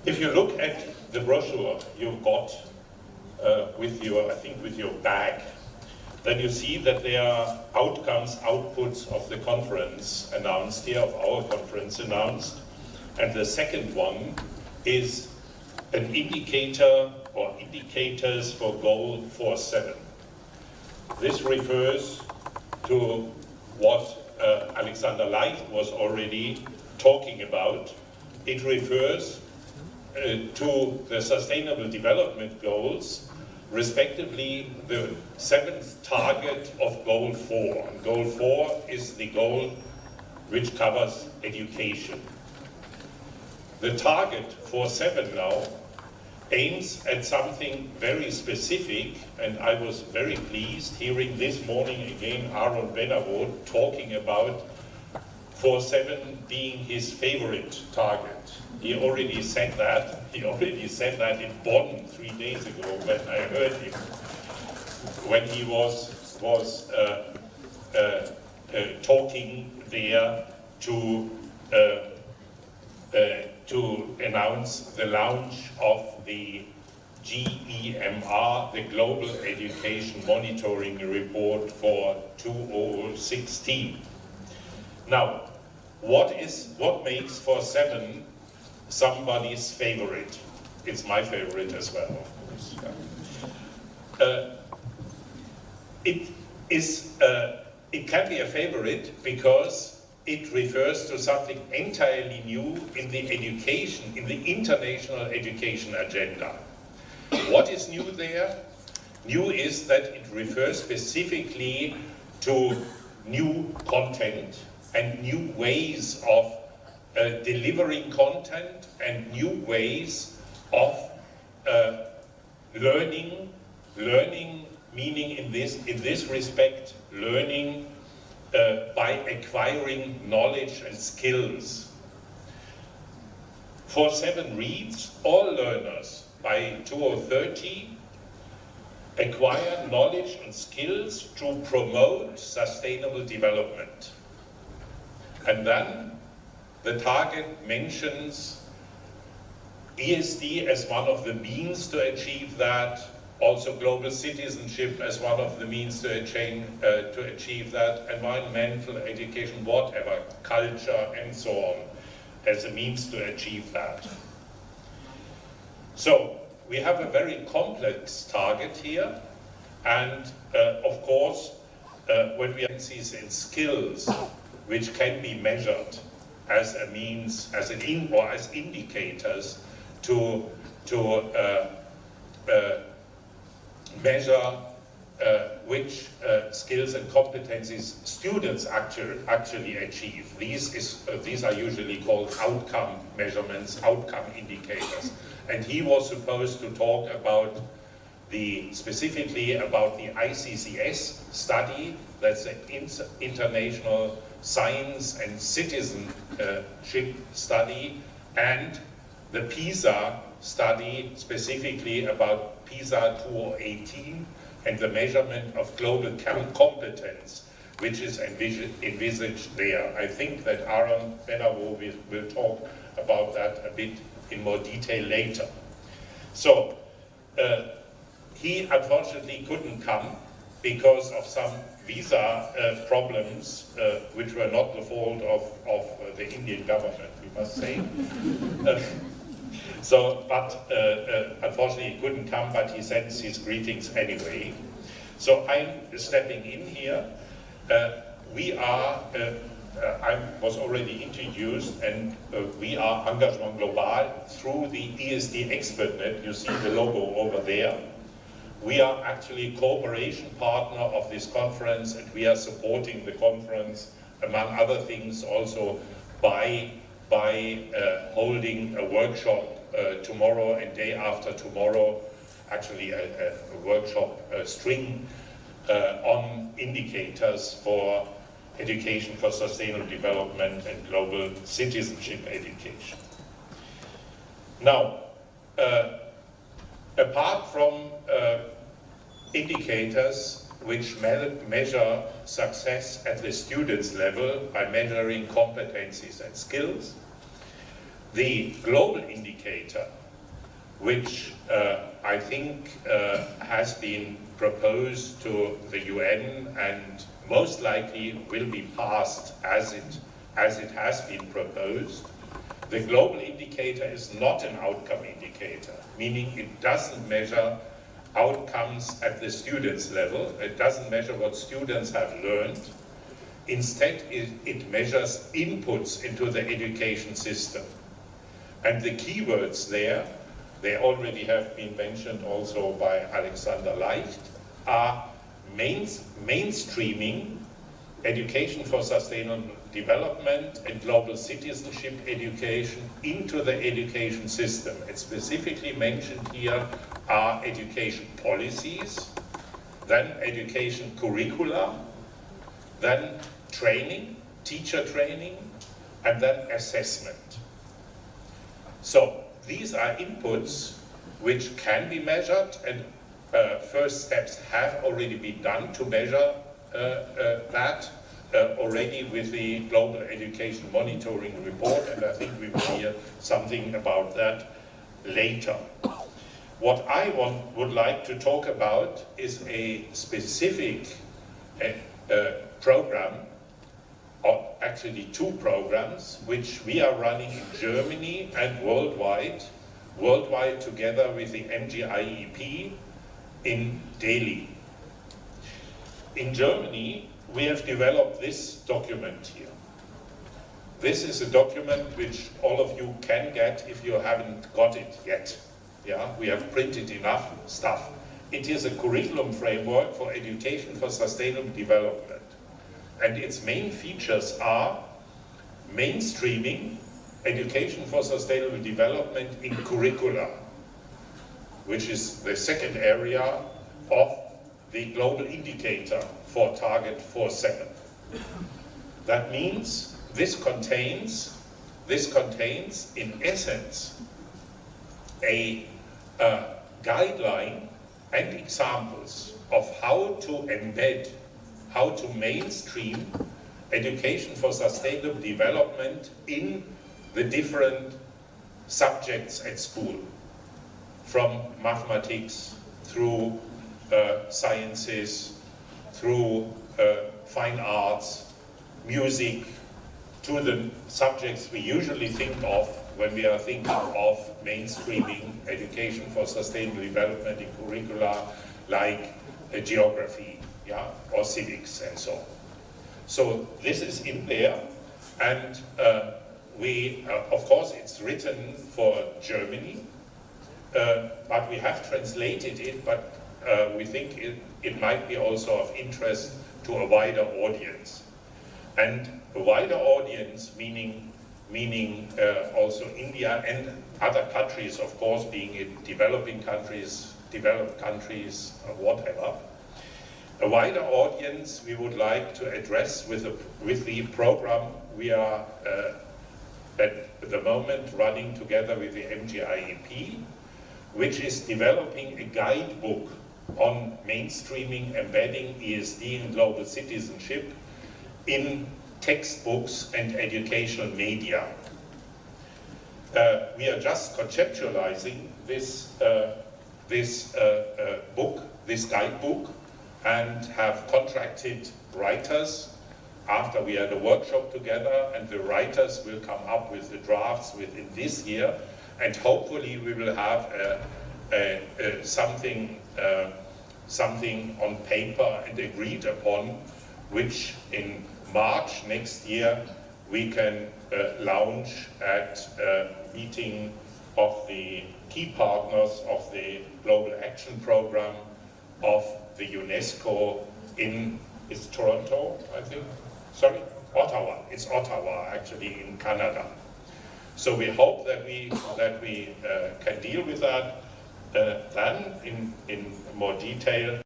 If you look at the brochure you've got with your bag, then you see that there are outputs of the conference announced here, of our conference announced. And the second one is an indicator or indicators for Goal 4.7. This refers to what Alexander Leicht was already talking about. It refers to the Sustainable Development Goals, respectively the 7th target of Goal 4. And Goal 4 is the goal which covers education. The target 4.7 now aims at something very specific, and I was very pleased hearing this morning again Aaron Benavod talking about 4.7 being his favorite target. He already said that. He already said that in Bonn 3 days ago when I heard him, when he was talking there to announce the launch of the GEMR, the Global Education Monitoring Report for 2016. Now, what makes 4.7 somebody's favorite? It's my favorite as well, of course. It can be a favorite because it refers to something entirely new in the education, in the international education agenda. What is new there? New is that it refers specifically to new content and new ways of delivering content and new ways of learning meaning in this respect, learning by acquiring knowledge and skills. 4.7 reads, all learners by 2030 acquire knowledge and skills to promote sustainable development. And then the target mentions ESD as one of the means to achieve that, also global citizenship as one of the means to achieve that, environmental education, whatever, culture and so on, as a means to achieve that. So we have a very complex target here, and of course, when we have these skills which can be measured as a means, as indicators to measure which skills and competencies students actually achieve. These are usually called outcome measurements, outcome indicators. And he was supposed to talk about specifically about the ICCS study, that's the International Science and Citizenship study, and the PISA study, specifically about PISA 2018 and the measurement of global competence, which is envisaged there. I think that Aaron Benavo will talk about that a bit in more detail later. So he unfortunately couldn't come because of some visa problems, which were not the fault of the Indian government, we must say. But unfortunately he couldn't come, but he sends his greetings anyway. So I'm stepping in here. I was already introduced, and we are Engagement Global through the ESD ExpertNet. You see the logo over there. We are actually a cooperation partner of this conference, and we are supporting the conference, among other things, also by holding a workshop tomorrow and day after tomorrow, actually a workshop string on indicators for education for sustainable development and global citizenship education. Now, apart from indicators which measure success at the student's level by measuring competencies and skills, The global indicator, which I think has been proposed to the UN and most likely will be passed as it has been proposed. The global indicator is not an outcome indicator, meaning it doesn't measure outcomes at the students' level. It doesn't measure what students have learned. Instead, it measures inputs into the education system. And the keywords there, they already have been mentioned also by Alexander Leicht, are mainstreaming, education for sustainable development and global citizenship education into the education system. And specifically mentioned here are education policies, then education curricula, then training, teacher training, and then assessment. So these are inputs which can be measured, and first steps have already been done to measure that already with the Global Education Monitoring Report, and I think we will hear something about that later. What I would like to talk about is a specific program, or actually two programs, which we are running in Germany and worldwide together with the MGIEP in Delhi. In Germany, we have developed this document here. This is a document which all of you can get if you haven't got it yet. Yeah, we have printed enough stuff. It is a curriculum framework for education for sustainable development. And its main features are mainstreaming education for sustainable development in curricula, which is the second area of the global indicator for target 4.7. That means this contains in essence a guideline and examples of how to embed, how to mainstream education for sustainable development in the different subjects at school, from mathematics through sciences, through fine arts, music, to the subjects we usually think of when we are thinking of mainstreaming education for sustainable development in curricula, like geography, yeah, or civics and so on. So this is in there, and we, of course, it's written for Germany, but we have translated it, but we think it might be also of interest to a wider audience. And a wider audience, meaning also India and other countries, of course, being it developing countries, developed countries, or whatever. A wider audience we would like to address with the program we are at the moment running together with the MGIEP, which is developing a guidebook on mainstreaming, embedding ESD and global citizenship in textbooks and educational media. We are just conceptualizing this guidebook, and have contracted writers after we had a workshop together, and the writers will come up with the drafts within this year, and hopefully we will have something on paper and agreed upon, which in March next year we can launch at a meeting of the key partners of the Global Action Program of the UNESCO in, it's Toronto, I think? Sorry? Ottawa. It's Ottawa, actually, in Canada. So we hope that we can deal with that then in more detail.